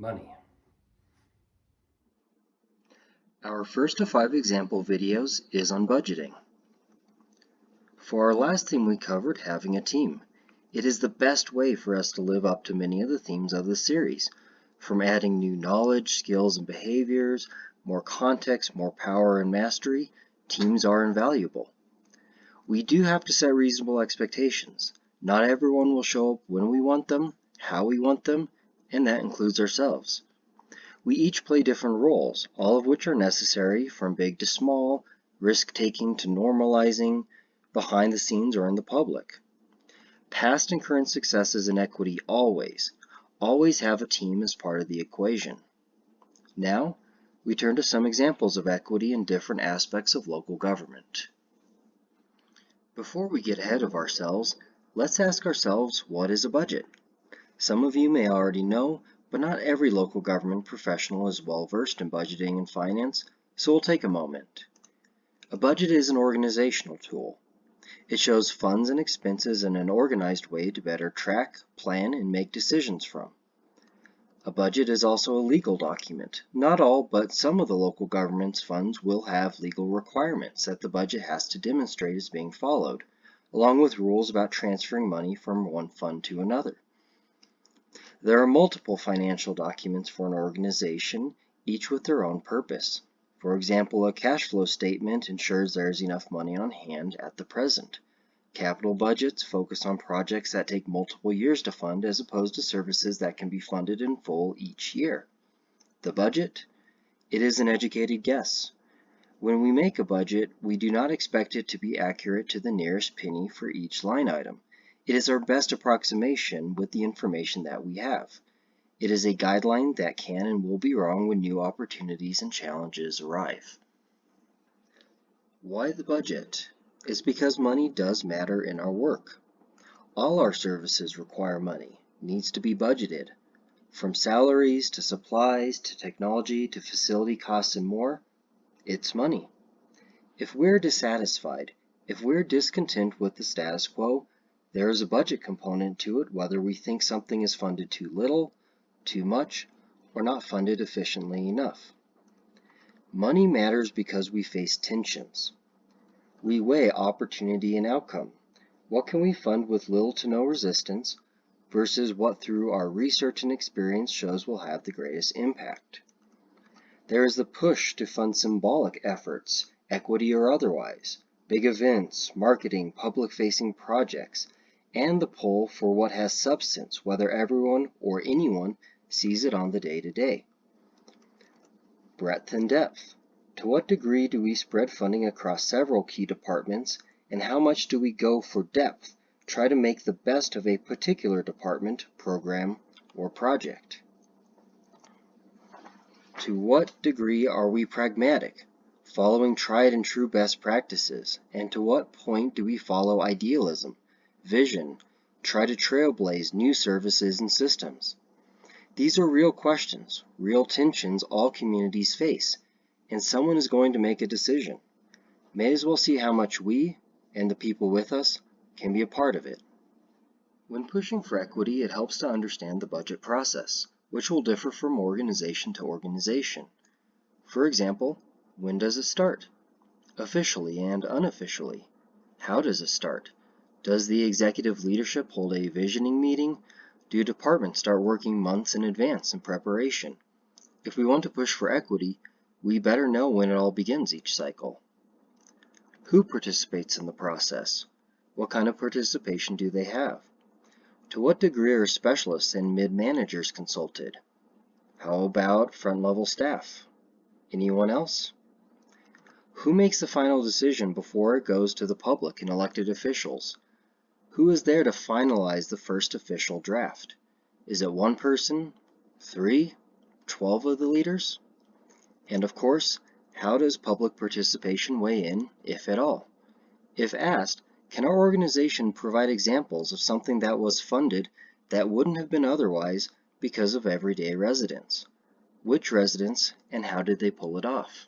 Money. Our first of 5 example videos is on budgeting. For our last theme we covered having a team. It is the best way for us to live up to many of the themes of the series, from adding new knowledge, skills, and behaviors, more context, more power, and mastery. Teams are invaluable. We do have to set reasonable expectations. Not everyone will show up when we want them, how we want them, and that includes ourselves. We each play different roles, all of which are necessary from big to small, risk-taking to normalizing, behind the scenes or in the public. Past and current successes in equity always have a team as part of the equation. Now, we turn to some examples of equity in different aspects of local government. Before we get ahead of ourselves, let's ask ourselves, what is a budget? Some of you may already know, but not every local government professional is well versed in budgeting and finance, so we'll take a moment. A budget is an organizational tool. It shows funds and expenses in an organized way to better track, plan, and make decisions from. A budget is also a legal document. Not all, but some of the local government's funds will have legal requirements that the budget has to demonstrate is being followed, along with rules about transferring money from one fund to another. There are multiple financial documents for an organization, each with their own purpose. For example, a cash flow statement ensures there is enough money on hand at the present. Capital budgets focus on projects that take multiple years to fund as opposed to services that can be funded in full each year. The budget? It is an educated guess. When we make a budget, we do not expect it to be accurate to the nearest penny for each line item. It is our best approximation with the information that we have. It is a guideline that can and will be wrong when new opportunities and challenges arrive. Why the budget? It's because money does matter in our work. All our services require money, needs to be budgeted. From salaries to supplies to technology to facility costs and more, it's money. If we're dissatisfied, if we're discontent with the status quo, there is a budget component to it whether we think something is funded too little, too much, or not funded efficiently enough. Money matters because we face tensions. We weigh opportunity and outcome. What can we fund with little to no resistance versus what through our research and experience shows will have the greatest impact? There is the push to fund symbolic efforts, equity or otherwise, big events, marketing, public-facing projects, and the pull for what has substance, whether everyone or anyone sees it on the day-to-day. Breadth and depth. To what degree do we spread funding across several key departments, and how much do we go for depth, try to make the best of a particular department, program, or project? To what degree are we pragmatic, following tried and true best practices, and to what point do we follow idealism, vision, try to trailblaze new services and systems? These are real questions, real tensions all communities face, and someone is going to make a decision. May as well see how much we, and the people with us, can be a part of it. When pushing for equity, it helps to understand the budget process, which will differ from organization to organization. For example, when does it start? Officially and unofficially. How does it start? Does the executive leadership hold a visioning meeting? Do departments start working months in advance in preparation? If we want to push for equity, we better know when it all begins each cycle. Who participates in the process? What kind of participation do they have? To what degree are specialists and mid-managers consulted? How about front-level staff? Anyone else? Who makes the final decision before it goes to the public and elected officials? Who is there to finalize the first official draft? Is it one person, 3, 12 of the leaders? And of course, how does public participation weigh in, if at all? If asked, can our organization provide examples of something that was funded that wouldn't have been otherwise because of everyday residents? Which residents, and how did they pull it off?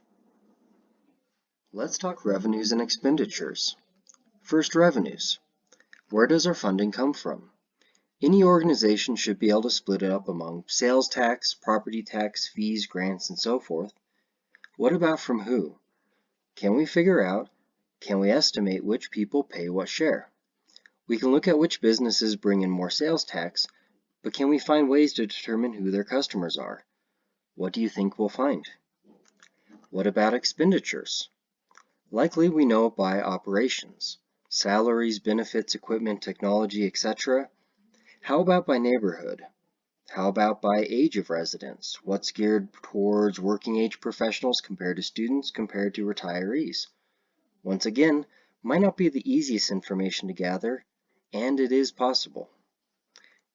Let's talk revenues and expenditures. First, revenues. Where does our funding come from? Any organization should be able to split it up among sales tax, property tax, fees, grants, and so forth. What about from who? Can we figure out, can we estimate which people pay what share? We can look at which businesses bring in more sales tax, but can we find ways to determine who their customers are? What do you think we'll find? What about expenditures? Likely we know by operations, salaries, benefits, equipment, technology, etc. How about by neighborhood? How about by age of residence? What's geared towards working age professionals compared to students compared to retirees? Once again, might not be the easiest information to gather, and it is possible.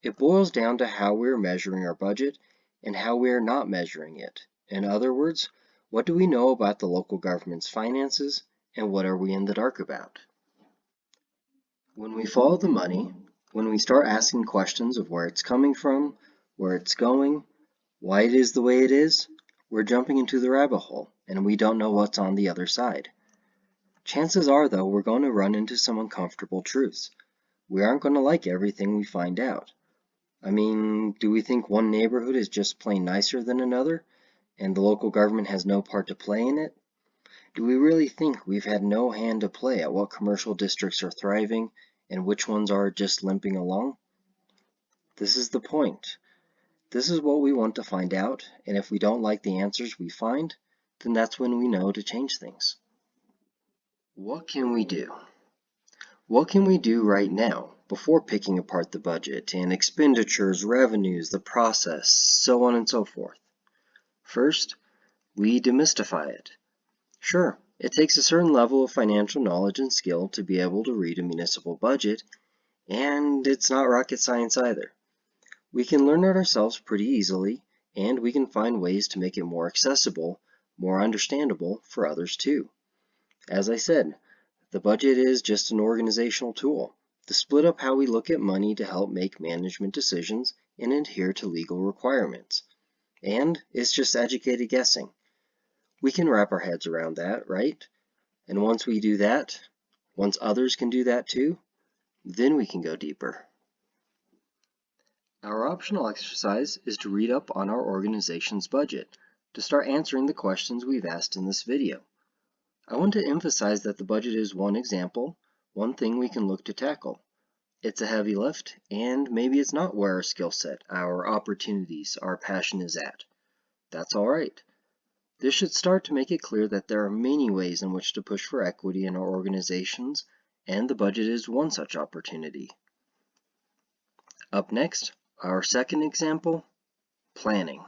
It boils down to how we are measuring our budget and how we are not measuring it. In other words, what do we know about the local government's finances and what are we in the dark about? When we follow the money, when we start asking questions of where it's coming from, where it's going, why it is the way it is, we're jumping into the rabbit hole and we don't know what's on the other side. Chances are, though, we're going to run into some uncomfortable truths. We aren't going to like everything we find out. I mean, do we think one neighborhood is just plain nicer than another, and the local government has no part to play in it? Do we really think we've had no hand to play at what commercial districts are thriving and which ones are just limping along? This is the point. This is what we want to find out, and if we don't like the answers we find, then that's when we know to change things. What can we do? What can we do right now before picking apart the budget and expenditures, revenues, the process, so on and so forth? First, we demystify it. Sure, it takes a certain level of financial knowledge and skill to be able to read a municipal budget, and it's not rocket science either. We can learn it ourselves pretty easily, and we can find ways to make it more accessible, more understandable for others too. As I said, the budget is just an organizational tool to split up how we look at money to help make management decisions and adhere to legal requirements. And it's just educated guessing. We can wrap our heads around that, right? And once we do that, once others can do that too, then we can go deeper. Our optional exercise is to read up on our organization's budget to start answering the questions we've asked in this video. I want to emphasize that the budget is one example, one thing we can look to tackle. It's a heavy lift, and maybe it's not where our skill set, our opportunities, our passion is at. That's all right. This should start to make it clear that there are many ways in which to push for equity in our organizations, and the budget is one such opportunity. Up next, our second example, planning.